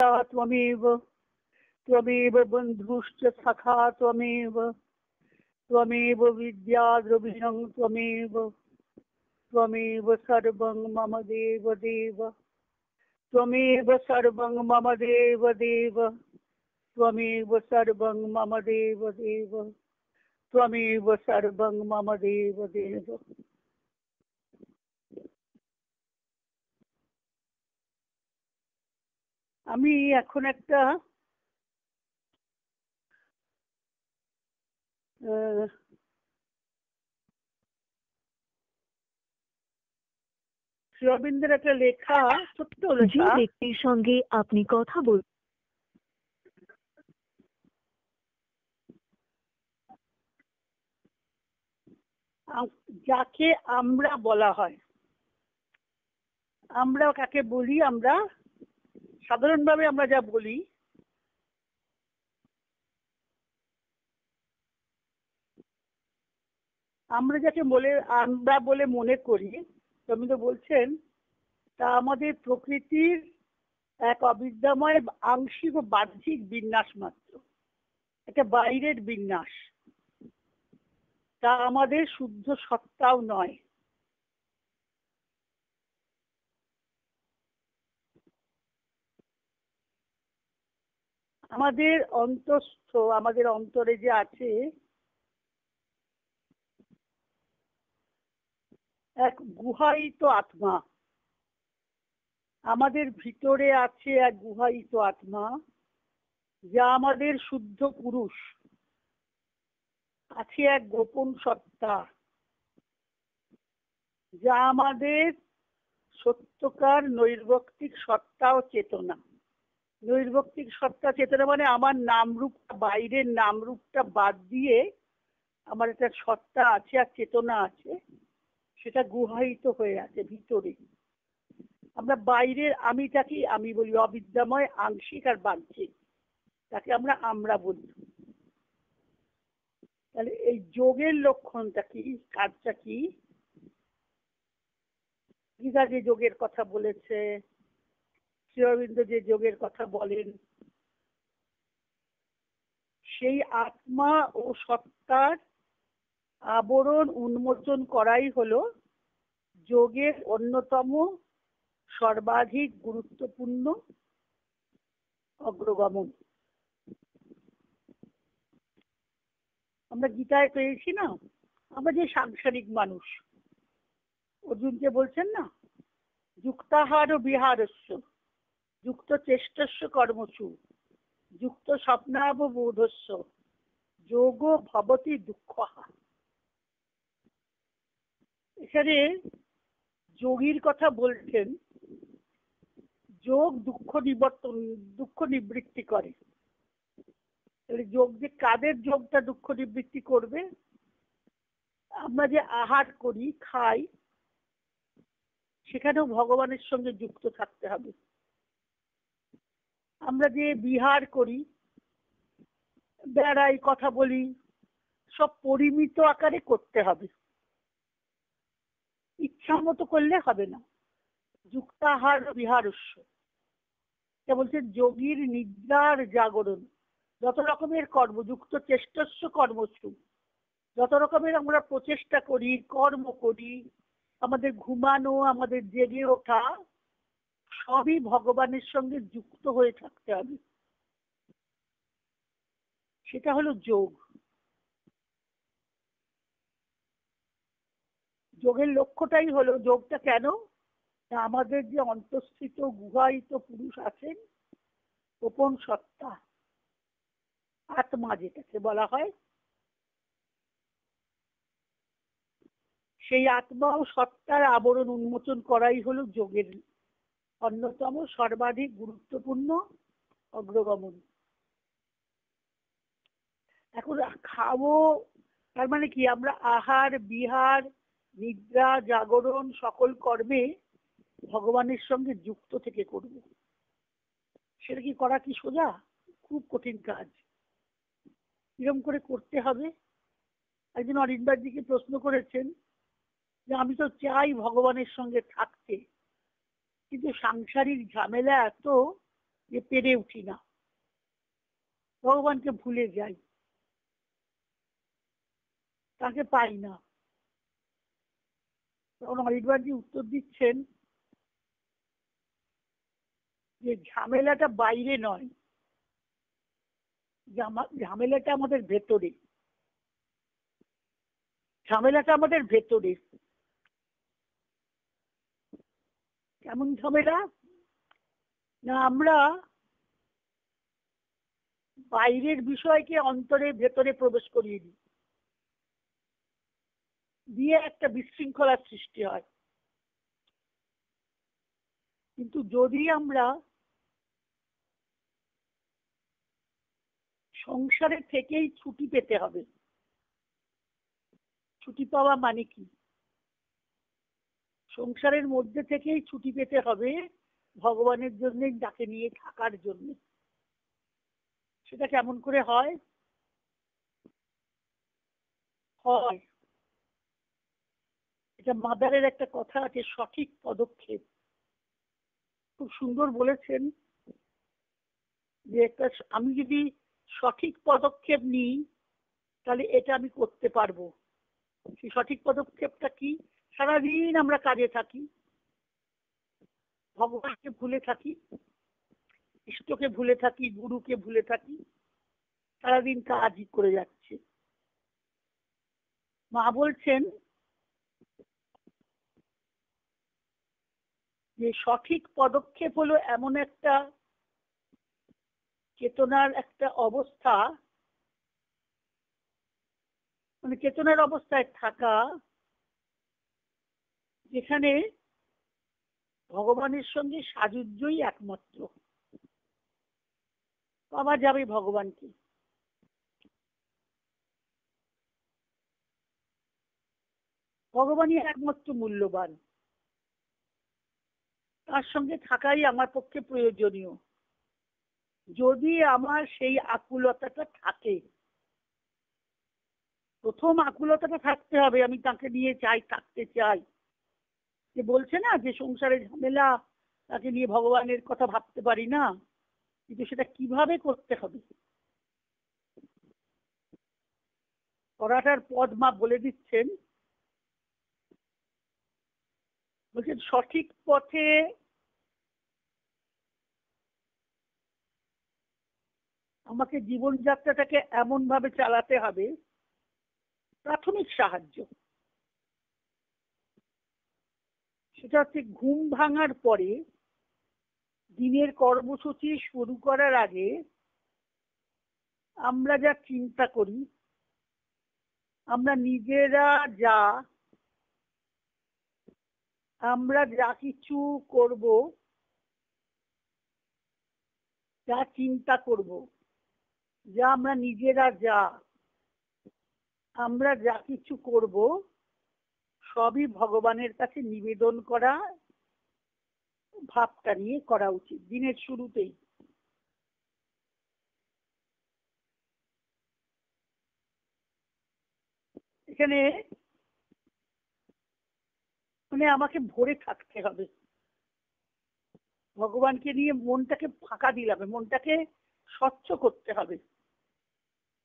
त्वमेव त्वमेव बन्धुश्च सखा त्वमेव त्वमेव विद्या द्रविणं त्वमेव त्वमेव सर्वं मम देव देव त्वमेव सर्वं मम देव देव त्वमेव सर्वं मम देव देव त्वमेव सर्वं मम देव देव। আমি এখন একটা শ্রী অরবিন্দের একটা লেখা, ছোট্ট লেখা। যে ব্যক্তির সঙ্গে আপনি কথা যাকে আমরা বলা হয়, আমরা কাকে বলি? আমরা সাধারণভাবে আমরা যা বলি, আমরা যাকে বলে আমরা বলে মনে করি, রবীন্দ্র বলছেন তা আমাদের প্রকৃতির এক অবিদ্যাময় আংশিক ও বাহ্যিক বিন্যাস মাত্র, একটা বাইরের বিন্যাস, তা আমাদের শুদ্ধ সত্তাও নয়। আমাদের অন্তস্থ, আমাদের অন্তরে যে আছে এক গুহায়িত আত্মা, আমাদের ভিতরে আছে এক গুহায়িত আত্মা, যা আমাদের শুদ্ধ পুরুষ, আছে এক গোপন সত্তা, যা আমাদের সত্যকার নৈর্ব্যক্তিক সত্তা ও চেতনা। নৈর্ব্যক্তিক সত্তা চেতনা মানে আমার নামরূপটা, বাইরের নামরূপটা বাদ দিয়ে আমার একটা সত্তা আছে আর চেতনা আছে, সেটা গুহায়িত হয়ে আছে ভিতরে। আমরা বাইরের আমিটাকে আমি বলি অবিদ্যাময় আংশিক আর বাহ্যিক, তাকে আমরা বলি। তাহলে এই যোগের লক্ষণটা কি, কাজটা কি? গীতা যে যোগের কথা বলেছে, শ্রী অরবিন্দ যে যোগের কথা বলেন, সেই আত্মা ও সত্তার আবরণ উন্মোচন করাই হলো যোগের অন্যতম সর্বাধিক গুরুত্বপূর্ণ অগ্রগমন। আমরা গীতায় পেয়েছি না, আমরা যে সাংসারিক মানুষ, অর্জুনকে বলছেন না, যুক্তাহার ও বিহারস্য যুক্ত চেষ্টস্য কর্মসু যুক্ত স্বপ্নাববোধস্য যোগ ভবতি দুঃখহা। এখানে যোগীর কথা বলছেন। যোগ দুঃখ নিবৃত্তি করে। তাহলে যোগ যে কাদের যোগটা দুঃখ নিবৃত্তি করবে? আমরা যে আহার করি, খাই, সেখানেও ভগবানের সঙ্গে যুক্ত থাকতে হবে। আমরা যে বিহার করি, বেড়াই, কথা বলি, সব পরিমিত আকারে করতে হবে, ইচ্ছা মতো করলে হবে না। যুক্তাহার বিহারস্য, এটা বলছে যোগীর নিদ্রার জাগরণ, যত রকমের কর্ম, যুক্ত চেষ্টস্য কর্মসু, যত রকমের আমরা প্রচেষ্টা করি, কর্ম করি, আমাদের ঘুমানো, আমাদের জেগে ওঠা, সবই ভগবানের সঙ্গে যুক্ত হয়ে থাকতে হবে। সেটা হলো যোগ। যোগের লক্ষ্যটাই হলো, যোগটা কেন? আমাদের যে অন্তঃস্থিত গুহায়িত পুরুষ আছেন, গোপন সত্তা, আত্মা যেটাকে বলা হয়, সেই আত্মা ও সত্তার আবরণ উন্মোচন করাই হলো যোগের অন্যতম সর্বাধিক গুরুত্বপূর্ণ অগ্রগমন। এখন খাবো, তার মানে কি? আমরা আহার, বিহার, নিদ্রা, জাগরণ সকল কর্মে ভগবানের সঙ্গে যুক্ত থেকে করব। সেটা কি করা কি সোজা? খুব কঠিন কাজ। কিরম করে করতে হবে? একজন অরিন্দরজিকে প্রশ্ন করেছেন যে আমি তো চাই ভগবানের সঙ্গে থাকতে, কিন্তু সাংসারিক ঝামেলা এত যে পেরে উঠি না, ভগবানকে ভুলে যাই, তাকে পাই না। তখন হরিদ্বারজি উত্তর দিচ্ছেন যে ঝামেলাটা বাইরে নয়, ঝামেলাটা আমাদের ভেতরে, ঝামেলাটা আমাদের ভেতরে। কেমন ঝামেলা? না আমরা বাইরের বিষয়কে অন্তরে ভেতরে প্রবেশ করিয়ে দিই, দিয়ে একটা বিশৃঙ্খলার সৃষ্টি হয়। কিন্তু যদি আমরা সংসারে থেকেই ছুটি পেতে হবে, ছুটি পাওয়া মানে কি? সংসারের মধ্যে থেকেই ছুটি পেতে হবে ভগবানের জন্য, যাকে নিয়ে থাকার জন্য। সেটা কেমন করে হয়? হয়, এটা মাদারের একটা কথা আছে, সঠিক পদক্ষেপ। খুব সুন্দর বলেছেন যে একটা, আমি যদি সঠিক পদক্ষেপ নিই তাহলে এটা আমি করতে পারবো। সেই সঠিক পদক্ষেপটা কি? সারাদিন আমরা কাজে থাকি, ভগবানকে ভুলে থাকি, ইষ্টকে ভুলে থাকি, গুরুকে ভুলে থাকি, সারাদিন কাজই করে যাচ্ছে। মা বলছেন যে সঠিক পদক্ষেপ হলো এমন একটা চেতনার একটা অবস্থা, মানে চেতনার অবস্থায় থাকা, যেখানে ভগবানের সঙ্গে সাযুজ্যই একমাত্র। পাওয়া যাবে ভগবানকে, ভগবানই একমাত্র মূল্যবান, তার সঙ্গে থাকাই আমার পক্ষে প্রয়োজনীয়। যদি আমার সেই আকুলতাটা থাকে, প্রথম আকুলতাটা থাকতে হবে, আমি তাকে নিয়ে চাই, থাকতে চাই। যে বলছে না যে সংসারে ঝামেলা, তাকে নিয়ে ভগবানের কথা ভাবতে পারি না, কিন্তু সেটা কিভাবে করতে হবে, করাটার পদ মা বলে দিচ্ছেন। বলছেন সঠিক পথে আমাকে জীবনযাত্রাটাকে এমন ভাবে চালাতে হবে, প্রাথমিক সাহায্য সেটা হচ্ছে ঘুম ভাঙার পরে, দিনের কর্মসূচি শুরু করার আগে আমরা যা চিন্তা করি, আমরা নিজেরা যা আমরা যা কিছু করব, যা চিন্তা করব, যা আমরা নিজেরা আমরা যা কিছু করব, সবই ভগবানের কাছে নিবেদন করা ভাবটা নিয়ে করা উচিত দিনের শুরুতেই। এখানে মানে আমাকে ভরে থাকতে হবে, ভগবানকে নিয়ে মনটাকে ফাঁকা দিলাম, মনটাকে স্বচ্ছ করতে হবে,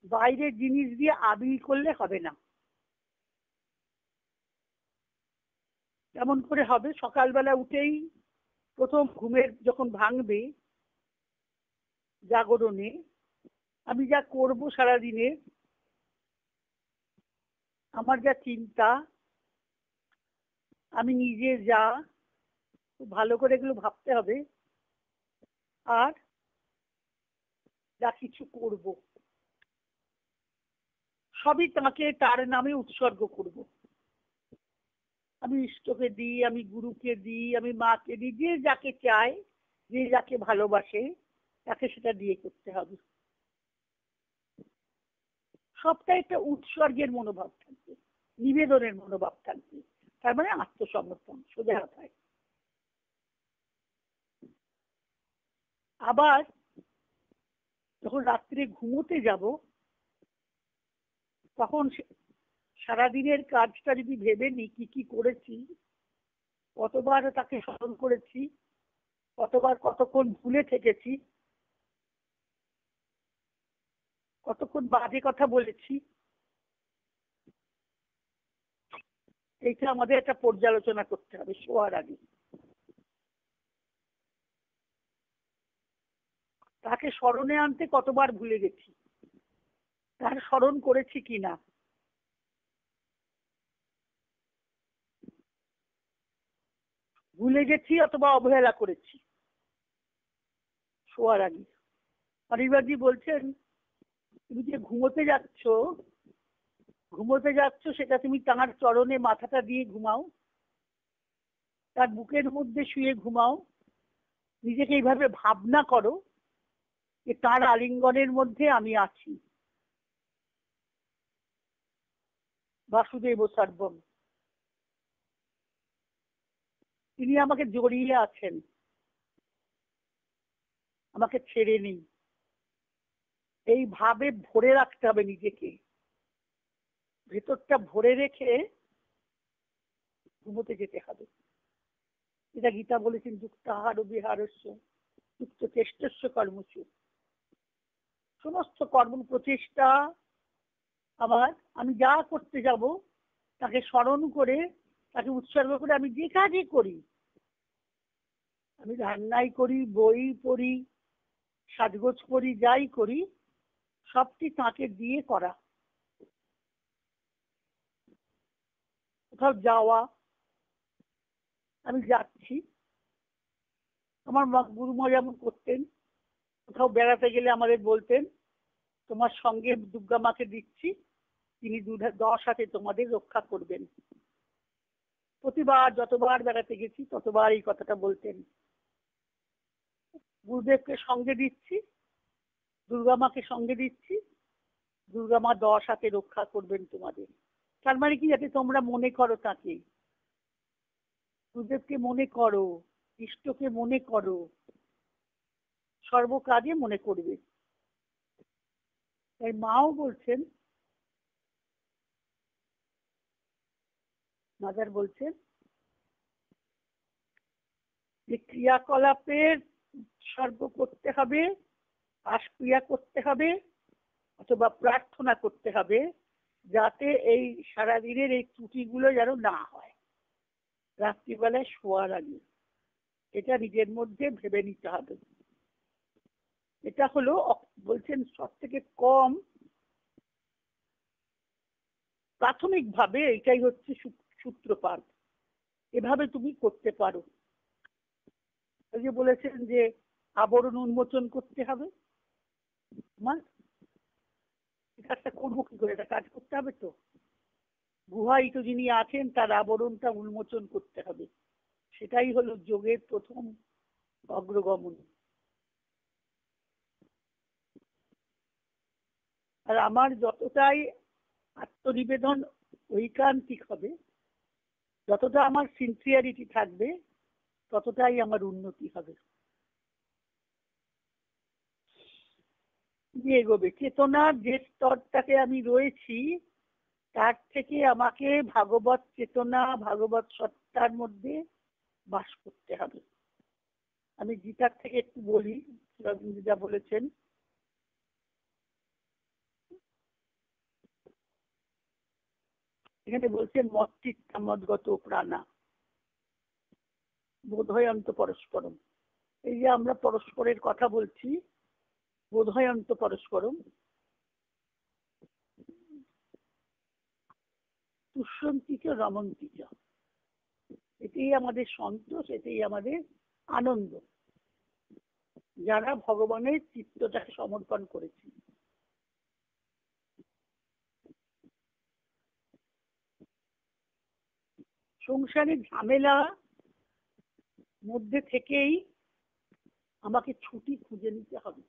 বাইরের জিনিস দিয়ে আবিল করলে হবে না। কেমন করে হবে? সকালবেলা উঠেই প্রথম ঘুমের যখন ভাঙবে জাগরণে, আমি যা করব সারাদিনে, আমার যা চিন্তা, আমি নিজে যা, খুব ভালো করে এগুলো ভাবতে হবে। আর যা কিছু করব সবই তাকে, তার নামে উৎসর্গ করব। আমি ইষ্টকে দিই, আমি গুরুকে দিই, আমি মাকে দিই, যে যাকে চায়, যে যাকে ভালোবাসে, তাকে সেটা দিয়ে করতে হবে। সবটা একটা উৎসর্গের মনোভাব থাকবে, নিবেদনের মনোভাব থাকবে, তার মানে আত্মসমর্পণ, সোজা কথায়। আবার যখন রাত্রে ঘুমোতে যাব, তখন সারাদিনের কাজটা যদি ভেবে নিই, কি কি করেছি, কতবার তাকে স্মরণ করেছি, কতবার কতক্ষণ ভুলে থেকেছি, কতক্ষণ বাজে কথা বলেছি, এইটা আমাদের একটা পর্যালোচনা করতে হবে শোয়ার আগে। তাকে স্মরণে আনতে কতবার ভুলে গেছি, তার স্মরণ করেছি কিনা, ভুলে গেছি অথবা অবহেলা করেছি শোয়ার আগে। অনির্বাণজি বলছেন, তুমি যে ঘুমোতে যাচ্ছ সেটা তুমি তাঁর চরণে মাথাটা দিয়ে ঘুমাও, তার বুকের মধ্যে শুয়ে ঘুমাও, নিজেকে এইভাবে ভাবনা করো যে তার আলিঙ্গনের মধ্যে আমি আছি। বাসুদেব সর্বম, তিনি আমাকে জড়িয়ে আছেন, আমাকে ছেড়ে নেই। এই ভাবে ভরে রাখতে হবে নিজেকে, ভেতরটা ভরে রেখে ঘুমোতে যেতে হবে। এটা গীতা বলেছেন, যুক্তাহার বিহারস্য যুক্ত চেষ্টস্য কর্মসু। সমস্ত কর্ম প্রচেষ্টা আমার, আমি যা করতে যাব তাকে স্মরণ করে, তাকে উৎসর্গ করে আমি যে কাজই করি, আমি রান্নাই করি, বই পড়ি, সাজগোজ করি, যাই করি, সবটি তাকে দিয়ে করা। কোথাও যাওয়া, আমি যাচ্ছি, আমার গুরুমা যেমন করতেন, কোথাও বেড়াতে গেলে আমাদের বলতেন, তোমার সঙ্গে দুর্গা মাকে দিচ্ছি, তিনি 10 হাতে তোমাদের রক্ষা করবেন। প্রতিবার যতবার বেড়াতে গেছি ততবার এই কথাটা বলতেন। গুরুদেবকে সঙ্গে দিচ্ছি, দুর্গা মাকে সঙ্গে দিচ্ছি, দুর্গা মা 10 হাতে রক্ষা করবেন তোমাদের। তার মানে কি, যাতে তোমরা মনে করো তাকে, গুরুদেবকে মনে করো, ইষ্টকে মনে করো, সর্বকাজে মনে করবে। তাই মাও বলছেন, মাদার বলছেন যে ক্রিয়াকলাপের উৎসর্গ করতে হবে, আশক্রিয়া করতে হবে, অথবা প্রার্থনা করতে হবে, যাতে এই সারাদিনের এই ত্রুটিগুলো যেন না হয় রাত্রিবেলায় শোয়ার আগে। এটা নিজের মধ্যে ভেবে নিতে হবে। এটা হলো বলছেন সব থেকে কম প্রাথমিক ভাবে এটাই হচ্ছে সূত্রপাত। এভাবে তুমি করতে পারো। ওই যে বলেছেন যে আবরণ উন্মোচন করতে হবে, আমার কাজটা করবো কি করে, এটা কাজ করতে হবে তো। গুহায় তো যিনি আছেন তার আবরণটা উন্মোচন করতে হবে, সেটাই হলো যোগের প্রথম অগ্রগমন। আর আমার যতটাই আত্মনিবেদন ঐকান্তিক হবে, যতটা আমার সিনসিয়ারিটি থাকবে, ততটাই আমার উন্নতি হবে। যে এগোবে চেতনার যে স্তরটাকে আমি রয়েছি, তার থেকে আমাকে ভাগবত চেতনা, ভাগবত সত্তার মধ্যে বাস করতে হবে। আমি গীতার থেকে একটু বলি, যা বলেছেন। এখানে বলছেন মৎচিত্তামদ্গত প্রাণা বোধয়ন্ত পরস্পরম। এই যে আমরা পরস্পরের কথা বলছি, বোধয়ন্ত পরস্পরম, তুষ্যন্তিচ রমন্তিচ, এটাই আমাদের সন্তোষ, এটাই আমাদের আনন্দ, যারা ভগবানের চিত্তটাকে সমর্পণ করেছি। সংসারের ঝামেলা মধ্যে থেকেই আমাকে ছুটি খুঁজে নিতে হবে।